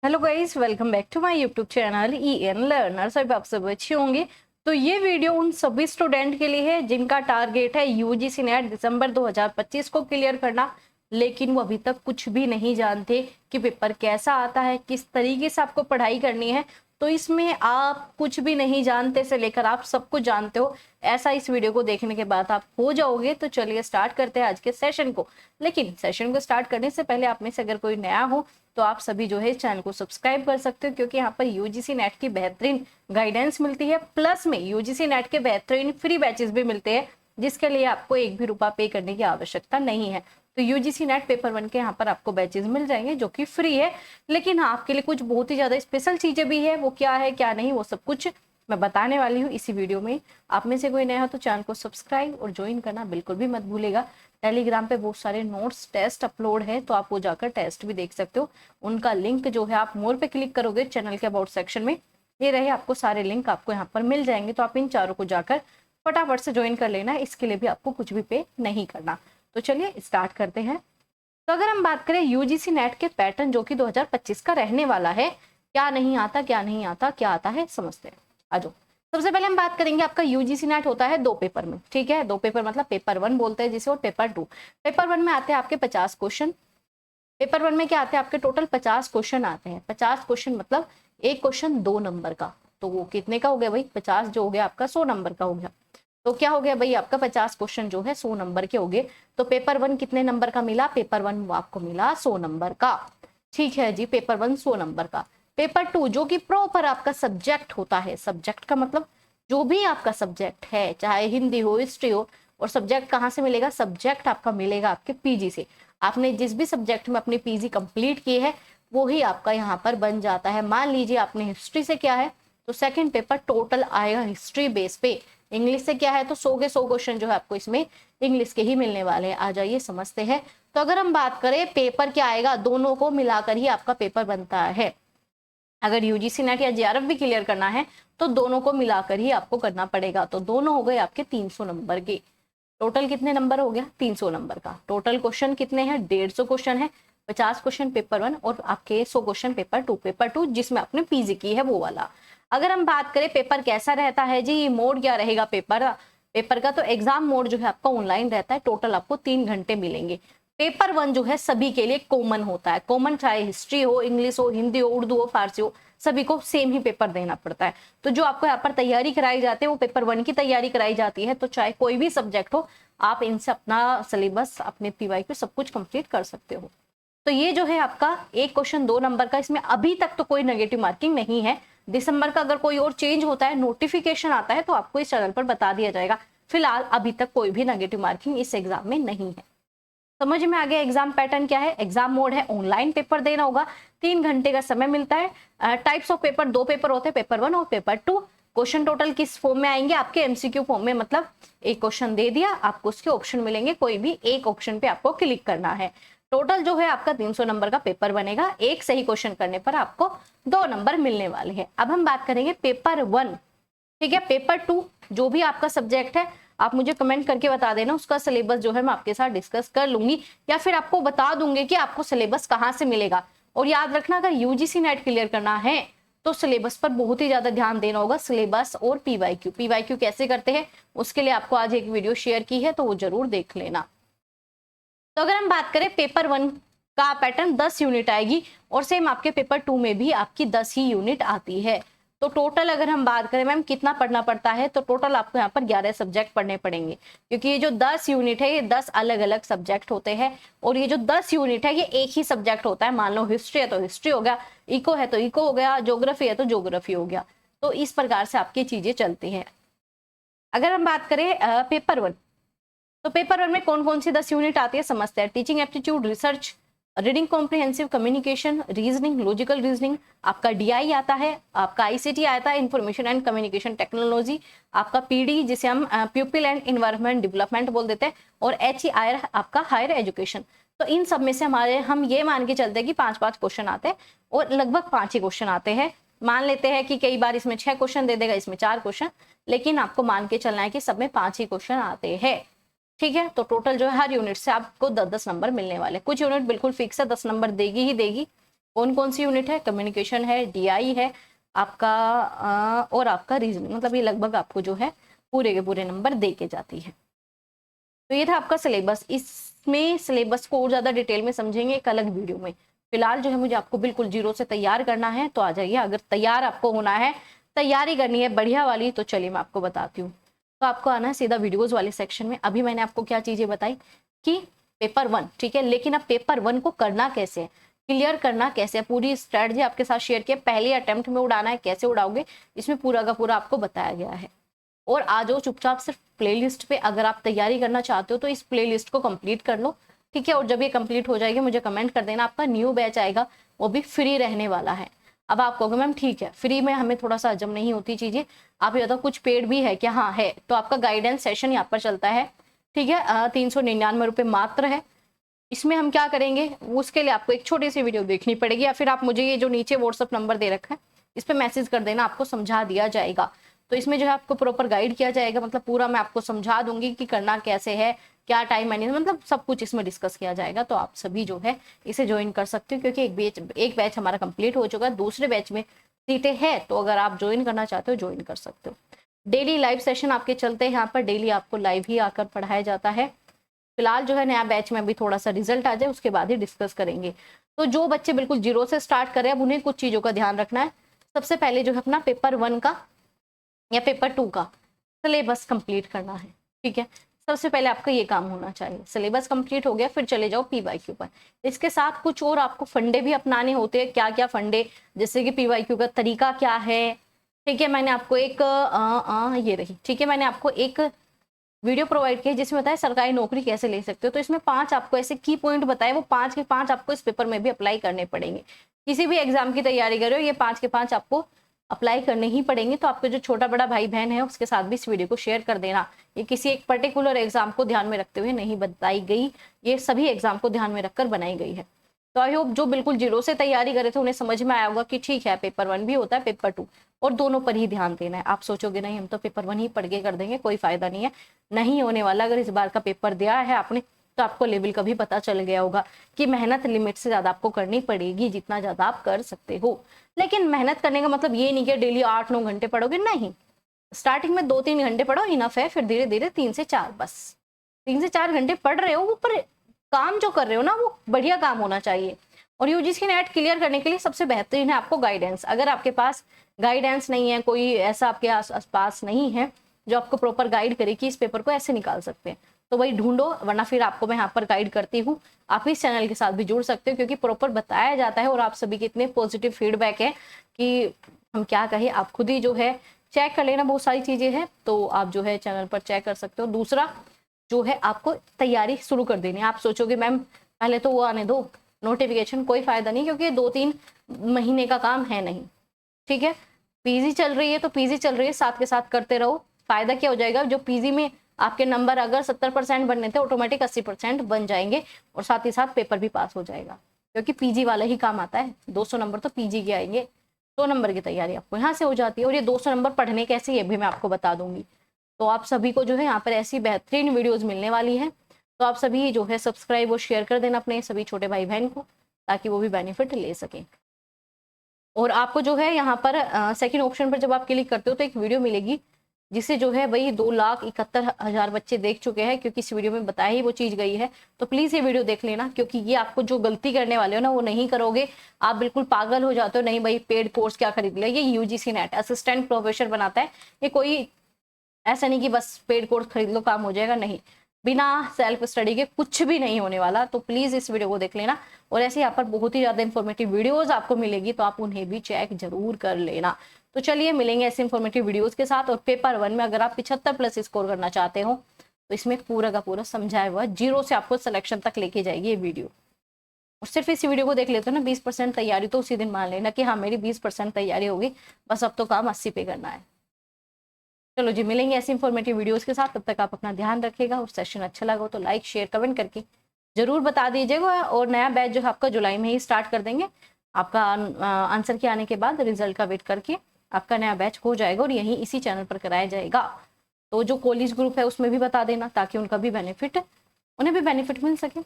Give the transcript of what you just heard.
Hello guys, welcome back to my YouTube channel EN learner. सब आप सब अच्छे होंगे। तो ये वीडियो उन सभी स्टूडेंट के लिए है जिनका टारगेट है यूजीसी नेट दिसंबर 2025 को क्लियर करना, लेकिन वो अभी तक कुछ भी नहीं जानते कि पेपर कैसा आता है, किस तरीके से आपको पढ़ाई करनी है। तो इसमें आप कुछ भी नहीं जानते से लेकर आप सब कुछ जानते हो, ऐसा इस वीडियो को देखने के बाद आप हो जाओगे। तो चलिए स्टार्ट करते हैं आज के सेशन को। लेकिन सेशन को स्टार्ट करने से पहले आप में से अगर कोई नया हो तो आप सभी जो है इस चैनल को सब्सक्राइब कर सकते हो, क्योंकि यहाँ पर यूजीसी नेट की बेहतरीन गाइडेंस मिलती है, प्लस में यूजीसी नेट के बेहतरीन फ्री बैचेस भी मिलते हैं, जिसके लिए आपको एक भी रुपया पे करने की आवश्यकता नहीं है। तो यूजीसी नेट पेपर 1 के यहाँ पर आपको बैचेस मिल जाएंगे जो कि फ्री है, लेकिन हाँ, आपके लिए कुछ बहुत ही ज्यादा स्पेशल चीजें भी है। वो क्या है क्या नहीं वो सब कुछ मैं बताने वाली हूँ इसी वीडियो में। आप में से कोई नया हो तो चैनल को सब्सक्राइब और ज्वाइन करना बिल्कुल भी मत भूलेगा। टेलीग्राम पे बहुत सारे नोट्स टेस्ट अपलोड है, तो आप वो जाकर टेस्ट भी देख सकते हो। उनका लिंक जो है आप मोर पे क्लिक करोगे चैनल के अबाउट सेक्शन में, ये रहे आपको सारे लिंक आपको यहाँ पर मिल जाएंगे। तो आप इन चारों को जाकर फटाफट से ज्वाइन कर लेना, इसके लिए भी आपको कुछ भी पे नहीं करना। तो चलिए स्टार्ट करते हैं। तो अगर हम बात करें यूजीसी नेट के पैटर्न जो कि 2025 का रहने वाला है, क्या नहीं आता क्या नहीं आता क्या आता है समझते हैं। आ जाओ। सबसे पहले हम बात करेंगे, आपका यूजीसी नेट होता है 2 पेपर में, ठीक है। 2 पेपर मतलब पेपर 1 बोलते हैं जिसे, और पेपर 2। पेपर 1 में आते हैं आपके 50 क्वेश्चन। पेपर 1 में क्या आते हैं आपके टोटल 50 क्वेश्चन आते हैं। 50 क्वेश्चन मतलब एक क्वेश्चन 2 नंबर का, तो वो कितने का हो गया भाई, 50 जो हो गया आपका 100 नंबर का हो गया। तो क्या हो गया भाई, आपका 50 क्वेश्चन जो है 100 नंबर के हो गए। तो पेपर 1 कितने नंबर का मिला, पेपर 1 आपको मिला 100 नंबर का, ठीक है जी। पेपर 1 100 नंबर का। पेपर 2 जो कि प्रॉपर आपका सब्जेक्ट होता है, सब्जेक्ट का मतलब जो भी आपका सब्जेक्ट है, चाहे हिंदी हो हिस्ट्री हो, और सब्जेक्ट कहाँ से मिलेगा, सब्जेक्ट आपका मिलेगा आपके पीजी से। आपने जिस भी सब्जेक्ट में अपनी पीजी कंप्लीट की है वो ही आपका यहाँ पर बन जाता है। मान लीजिए आपने हिस्ट्री से क्या है, तो सेकंड पेपर टोटल आएगा हिस्ट्री बेस पे। इंग्लिश से क्या है, तो 100 के 100 क्वेश्चन जो है आपको इसमें इंग्लिश के ही मिलने वाले हैं। आ जाइए समझते हैं। तो अगर हम बात करें पेपर क्या आएगा, दोनों को मिलाकर ही आपका पेपर बनता है। अगर यूजीसी नेट या जेआरएफ भी क्लियर करना है तो दोनों को मिलाकर ही आपको करना पड़ेगा। तो दोनों हो गए आपके 300 नंबर के। टोटल कितने नंबर हो गया, 300 नंबर का। टोटल क्वेश्चन कितने हैं, 150 क्वेश्चन है। 50 क्वेश्चन पेपर 1 और आपके 100 क्वेश्चन पेपर 2। पेपर 2 जिसमें आपने पीजी की है वो वाला। अगर हम बात करें पेपर कैसा रहता है जी, ये मोड क्या रहेगा पेपर का, तो एग्जाम मोड जो है आपका ऑनलाइन रहता है। टोटल आपको 3 घंटे मिलेंगे। पेपर 1 जो है सभी के लिए कॉमन होता है। कॉमन चाहे हिस्ट्री हो, इंग्लिश हो, हिंदी हो, उर्दू हो, फारसी हो, सभी को सेम ही पेपर देना पड़ता है। तो जो आपको यहाँ पर तैयारी कराई जाती है वो पेपर 1 की तैयारी कराई जाती है। तो चाहे कोई भी सब्जेक्ट हो, आप इनसे अपना सिलेबस, अपने पीवाईक्यू सब कुछ कंप्लीट कर सकते हो। तो ये जो है आपका एक क्वेश्चन 2 नंबर का, इसमें अभी तक तो कोई नेगेटिव मार्किंग नहीं है। दिसंबर का अगर कोई और चेंज होता है, नोटिफिकेशन आता है, तो आपको इस चैनल पर बता दिया जाएगा। फिलहाल अभी तक कोई भी नेगेटिव मार्किंग इस एग्जाम में नहीं है। समझ में आ गया एग्जाम पैटर्न क्या है। एग्जाम मोड है, ऑनलाइन पेपर देना होगा, 3 घंटे का समय मिलता है। टाइप्स ऑफ पेपर 2 पेपर होते हैं, पेपर 1 और पेपर 2। क्वेश्चन टोटल किस फॉर्म में आएंगे, आपके एमसीक्यू फॉर्म में, मतलब एक क्वेश्चन दे दिया आपको, उसके ऑप्शन मिलेंगे, कोई भी एक ऑप्शन पे आपको क्लिक करना है। टोटल जो है आपका 300 नंबर का पेपर बनेगा। एक सही क्वेश्चन करने पर आपको 2 नंबर मिलने वाले हैं। अब हम बात करेंगे पेपर 1, ठीक है। पेपर 2 जो भी आपका सब्जेक्ट है, आप मुझे कमेंट करके बता देना, उसका सिलेबस जो है मैं आपके साथ डिस्कस कर लूंगी, या फिर आपको बता दूंगी कि आपको सिलेबस कहाँ से मिलेगा। और याद रखना, अगर यूजीसी नेट क्लियर करना है तो सिलेबस पर बहुत ही ज्यादा ध्यान देना होगा। सिलेबस और पीवाईक्यू कैसे करते हैं उसके लिए आपको आज एक वीडियो शेयर की है, तो वो जरूर देख लेना। तो अगर हम बात करें पेपर 1 का पैटर्न, 10 यूनिट आएगी, और सेम आपके पेपर 2 में भी आपकी 10 ही यूनिट आती है। तो टोटल अगर हम बात करें मैम कितना पढ़ना पड़ता है, तो टोटल आपको यहाँ पर 11 सब्जेक्ट पढ़ने पड़ेंगे, क्योंकि ये जो 10 यूनिट है ये 10 अलग अलग सब्जेक्ट होते हैं। और ये जो 10 यूनिट है ये एक ही सब्जेक्ट होता है। मान लो हिस्ट्री है तो हिस्ट्री हो गया, इको है तो इको हो गया, ज्योग्राफी है तो ज्योग्राफी हो गया। तो इस प्रकार से आपकी चीजें चलती हैं। अगर हम बात करें पेपर 1, तो पेपर 1 में कौन कौन सी 10 यूनिट आती है समझते हैं। Teaching aptitude, research, reading comprehensive, communication, reasoning, logical reasoning, आपका डीआई आता है, आपका आईसीटी आता है, इंफॉर्मेशन एंड कम्युनिकेशन टेक्नोलॉजी, आपका पीडी जिसे हम पीपल एंड एनवायरनमेंट डेवलपमेंट बोल देते हैं, और HEIR आपका हायर एजुकेशन। तो इन सब में से हम ये मान के चलते हैं कि 5-5 क्वेश्चन आते हैं, और लगभग 5 ही क्वेश्चन आते हैं। मान लेते हैं कि कई बार इसमें 6 क्वेश्चन दे देगा, इसमें 4 क्वेश्चन, लेकिन आपको मान के चलना है कि सब में 5 ही क्वेश्चन आते हैं, ठीक है। तो टोटल जो है हर यूनिट से आपको 10-10 नंबर मिलने वाले। कुछ यूनिट बिल्कुल फिक्स है, 10 नंबर देगी ही देगी, कौन कौन सी यूनिट है, कम्युनिकेशन है, DI है आपका और आपका रीजनिंग, मतलब ये लगभग आपको जो है पूरे के पूरे नंबर दे के जाती है। तो ये था आपका सिलेबस। इसमें सिलेबस को और ज़्यादा डिटेल में समझेंगे एक अलग वीडियो में। फिलहाल जो है मुझे आपको बिल्कुल जीरो से तैयार करना है, तो आ जाइए। अगर तैयार आपको होना है, तैयारी करनी है बढ़िया वाली, तो चलिए मैं आपको बताती हूँ। तो आपको आना है सीधा वीडियोज़ वाले सेक्शन में। अभी मैंने आपको क्या चीज़ें बताई कि पेपर 1, ठीक है, लेकिन अब पेपर 1 को करना कैसे है, क्लियर करना कैसे है, पूरी स्ट्रेटजी आपके साथ शेयर किया। पहले अटेम्प्ट में उड़ाना है, कैसे उड़ाओगे, इसमें पूरा का पूरा आपको बताया गया है। और आ जाओ चुपचाप सिर्फ प्लेलिस्ट पे। अगर आप तैयारी करना चाहते हो तो इस प्लेलिस्ट को कंप्लीट कर लो, ठीक है। और जब ये कंप्लीट हो जाएगी मुझे कमेंट कर देना। आपका न्यू बैच आएगा, वो भी फ्री रहने वाला है। अब आप कहोगे मैम ठीक है, फ्री में हमें थोड़ा सा हजम नहीं होती चीजें, आप ये बताओ कुछ पेड भी है क्या? हाँ है। तो आपका गाइडेंस सेशन यहाँ पर चलता है, ठीक है, 399 रुपये मात्र है। इसमें हम क्या करेंगे, उसके लिए आपको एक छोटी सी वीडियो देखनी पड़ेगी, या फिर आप मुझे ये जो नीचे व्हाट्सअप नंबर दे रखा है इस पर मैसेज कर देना, आपको समझा दिया जाएगा। तो इसमें जो है आपको प्रॉपर गाइड किया जाएगा, मतलब पूरा मैं आपको समझा दूंगी कि करना कैसे है, क्या टाइम मैनेजमेंट, मतलब सब कुछ इसमें डिस्कस किया जाएगा। तो आप सभी जो है इसे ज्वाइन कर सकते हो, क्योंकि एक बैच हमारा कंप्लीट हो चुका है, दूसरे बैच में सीटें हैं। तो अगर आप ज्वाइन करना चाहते हो ज्वाइन कर सकते हो। डेली लाइव सेशन आपके चलते हैं यहाँ पर, डेली आपको लाइव ही आकर पढ़ाया जाता है। फिलहाल जो है नया बैच में अभी थोड़ा सा रिजल्ट आ जाए उसके बाद ही डिस्कस करेंगे। तो जो बच्चे बिल्कुल जीरो से स्टार्ट कर रहे हैं अब उन्हें कुछ चीज़ों का ध्यान रखना है। सबसे पहले जो है अपना पेपर 1 का या पेपर 2 का सिलेबस कंप्लीट करना है, ठीक है। सबसे पहले आपका ये काम होना चाहिए। सिलेबस कंप्लीट हो गया, फिर चले जाओ PYQ पर। इसके साथ कुछ और आपको फंडे भी अपनाने होते हैं। क्या क्या फंडे, जैसे कि PYQ का तरीका क्या है, ठीक है। मैंने आपको एक ये रही, ठीक है, मैंने आपको एक वीडियो प्रोवाइड किया जिसमें बताया सरकारी नौकरी कैसे ले सकते हो। तो इसमें 5 आपको ऐसे की पॉइंट बताए, वो 5 के 5 आपको इस पेपर में भी अप्लाई करने पड़ेंगे। किसी भी एग्जाम की तैयारी कर रहे हो, ये 5 के 5 आपको अप्लाई करने ही पड़ेंगे। तो आपके जो छोटा बड़ा भाई बहन है उसके साथ भी इस वीडियो को शेयर कर देना। ये किसी एक पर्टिकुलर एग्जाम को ध्यान में रखते हुए नहीं बताई गई, ये सभी एग्जाम को ध्यान में रखकर बनाई गई है। तो आई होप जो बिल्कुल जीरो से तैयारी करे थे उन्हें समझ में आया होगा कि ठीक है पेपर 1 भी होता है, पेपर 2, और दोनों पर ही ध्यान देना है। आप सोचोगे नहीं हम तो पेपर 1 ही पढ़ के कर देंगे, कोई फायदा नहीं है, नहीं होने वाला। अगर इस बार का पेपर दिया है आपने तो आपको लेवल का भी पता चल गया होगा कि मेहनत लिमिट से ज्यादा आपको करनी पड़ेगी, जितना ज्यादा आप कर सकते हो। लेकिन मेहनत करने का मतलब ये नहीं कि डेली 8-9 घंटे पढ़ोगे, नहीं। स्टार्टिंग में 2-3 घंटे पढ़ो, इनफ है। फिर धीरे धीरे 3 से 4, बस 3 से 4 घंटे पढ़ रहे हो, वो पर काम जो कर रहे हो ना वो बढ़िया काम होना चाहिए। और यूजीसी नेट क्लियर करने के लिए सबसे बेहतरीन है आपको गाइडेंस। अगर आपके पास गाइडेंस नहीं है, कोई ऐसा आपके आसपास नहीं है जो आपको प्रॉपर गाइड करे कि इस पेपर को ऐसे निकाल सकते हैं, तो वही ढूंढो, वरना फिर आपको मैं यहाँ पर गाइड करती हूँ। आप इस चैनल के साथ भी जुड़ सकते हो, क्योंकि प्रॉपर बताया जाता है। और आप सभी के इतने पॉजिटिव फीडबैक है कि हम क्या कहें, आप खुद ही जो है चेक कर लेना, बहुत सारी चीजें हैं तो आप जो है चैनल पर चेक कर सकते हो। दूसरा जो है आपको तैयारी शुरू कर देनी है। आप सोचोगे मैम पहले तो वो आने दो नोटिफिकेशन, कोई फायदा नहीं, क्योंकि 2-3 महीने का काम है नहीं, ठीक है। पीजी चल रही है तो पीजी चल रही है, साथ के साथ करते रहो। फायदा क्या हो जाएगा, जो पीजी में आपके नंबर अगर 70% बनने थे ऑटोमेटिक 80% बन जाएंगे, और साथ ही साथ पेपर भी पास हो जाएगा, क्योंकि पीजी वाला ही काम आता है। 200 नंबर तो पीजी के आएंगे, 100 नंबर की तैयारी आपको यहाँ से हो जाती है। और ये 200 नंबर पढ़ने कैसे ये भी मैं आपको बता दूंगी। तो आप सभी को जो है यहाँ पर ऐसी बेहतरीन वीडियोज मिलने वाली है। तो आप सभी जो है सब्सक्राइब और शेयर कर देना अपने सभी छोटे भाई बहन को, ताकि वो भी बेनिफिट ले सकें। और आपको जो है यहाँ पर सेकंड ऑप्शन पर जब आप क्लिक करते हो तो एक वीडियो मिलेगी, जिसे जो है वही 2,71,000 बच्चे देख चुके हैं, क्योंकि इस वीडियो में बताया ही वो चीज गई है। तो प्लीज ये वीडियो देख लेना, क्योंकि ये आपको जो गलती करने वाले हो ना वो नहीं करोगे। आप बिल्कुल पागल हो जाते हो, नहीं भाई पेड कोर्स क्या खरीद लिया। ये यूजीसी नेट असिस्टेंट प्रोफेसर बनाता है, ये कोई ऐसा नहीं कि बस पेड कोर्स खरीद लो काम हो जाएगा, नहीं। बिना सेल्फ स्टडी के कुछ भी नहीं होने वाला। तो प्लीज इस वीडियो को देख लेना। और ऐसे यहाँ पर बहुत ही ज्यादा इंफॉर्मेटिव वीडियोस आपको मिलेगी, तो आप उन्हें भी चेक जरूर कर लेना। तो चलिए मिलेंगे ऐसे इंफॉर्मेटिव वीडियोस के साथ। और पेपर 1 में अगर आप 75+ स्कोर करना चाहते हो तो इसमें पूरा का पूरा समझाया हुआ जीरो से आपको सिलेक्शन तक लेके जाएगी ये वीडियो। और सिर्फ इस वीडियो को देख लेते हो ना 20% तैयारी, तो उसी दिन मान लेना कि हाँ मेरी 20% तैयारी होगी, बस अब तो काम 80 पे करना है। चलो जी मिलेंगे ऐसे इंफॉर्मेटिव वीडियोस के साथ। तब तक आप अपना ध्यान रखिएगा। और सेशन अच्छा लगा तो लाइक शेयर कमेंट करके जरूर बता दीजिएगा। और नया बैच जो है आपका जुलाई में ही स्टार्ट कर देंगे। आपका आंसर के आने के बाद रिजल्ट का वेट करके आपका नया बैच हो जाएगा, और यहीं इसी चैनल पर कराया जाएगा। तो जो कॉलेज ग्रुप है उसमें भी बता देना, ताकि उनका भी बेनिफिट, उन्हें भी बेनिफिट मिल सके।